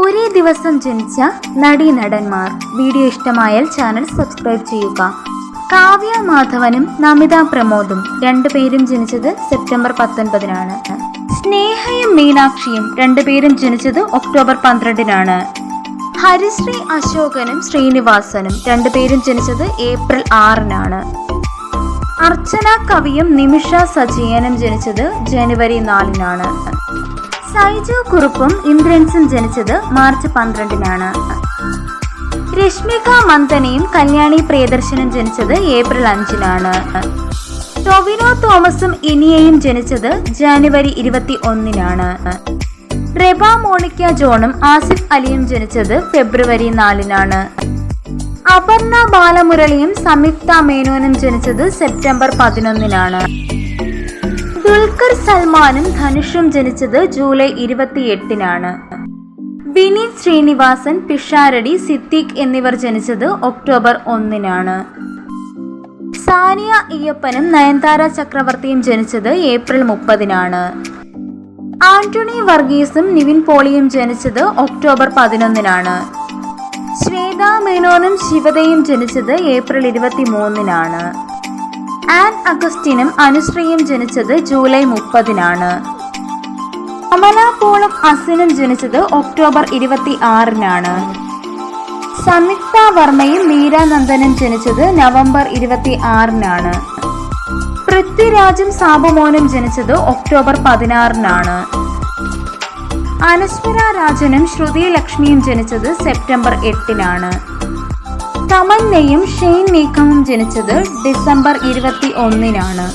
ഒരേ ദിവസം ജനിച്ച നടീനടന്മാർ. വീഡിയോ ഇഷ്ടമായാൽ ചാനൽ സബ്സ്ക്രൈബ് ചെയ്യുക. കാവ്യ മാധവനും നമിത പ്രമോദും രണ്ടുപേരും ജനിച്ചത് സെപ്റ്റംബർ 19-നാണ്. സ്നേഹയും മീനാക്ഷിയും രണ്ടുപേരും ജനിച്ചത് ഒക്ടോബർ 12-നാണ്. ഹരിശ്രീ അശോകനും ശ്രീനിവാസനും രണ്ടുപേരും ജനിച്ചത് ഏപ്രിൽ 6-നാണ്. അർച്ചന കവിയും നിമിഷ സജയനും ജനിച്ചത് ജനുവരി 4-നാണ്. സൈജു കുറുപ്പും ഇന്ദ്രൻസും ജനിച്ചത് മാർച്ച് 12-നാണ്. രശ്മിക മന്ദനയും കല്യാണി പ്രിയദർശനും ജനിച്ചത് ഏപ്രിൽ 5-നാണ്. ടൊവിനോ തോമസും ഇനിയയും ജനിച്ചത് ജനുവരി 21-നാണ്. റെബ മോണിക്ക ജോണും ആസിഫ് അലിയും ജനിച്ചത് ഫെബ്രുവരി 4-നാണ്. അപർണ ബാലമുരളിയും സംയുക്ത മേനോനും ജനിച്ചത് സെപ്റ്റംബർ 11-നാണ്. ദുൽഖർ സൽമാനും ധനുഷും ജനിച്ചത് ജൂലൈ 28-നാണ്. വിനീത് ശ്രീനിവാസൻ, പിഷാരടി, സിദ്ദീഖ് എന്നിവർ ജനിച്ചത് ഒക്ടോബർ 1-നാണ്. സാനിയ അയ്യപ്പനും നയൻതാര ചക്രവർത്തിയും ജനിച്ചത് ഏപ്രിൽ 30-നാണ്. ആന്റണി വർഗീസും നിവിൻ പോളിയും ജനിച്ചത് ഒക്ടോബർ 11-നാണ്. ശ്വേത മേനോനും ശിവതയും ജനിച്ചത് ഏപ്രിൽ 23-നാണ്. ആൻ അഗസ്റ്റിനും അനുശ്രീയും ജനിച്ചത് ജൂലൈ 30-നാണ്. കമല പോളും അസിനും ജനിച്ചത് ഒക്ടോബർ 26-നാണ്. സംയുക്ത വർമ്മയും മീര നന്ദനും ജനിച്ചത് നവംബർ 26-നാണ്. പൃഥ്വിരാജും സാബുമോനും ജനിച്ചത് ഒക്ടോബർ 16-നാണ്. അനശ്വര രാജനും ശ്രുതി ലക്ഷ്മിയും ജനിച്ചത് സെപ്റ്റംബർ 8-നാണ്. തമന്നയും ഷെയ്ൻ നിഗമും ജനിച്ചത് ഡിസംബർ 21-നാണ്.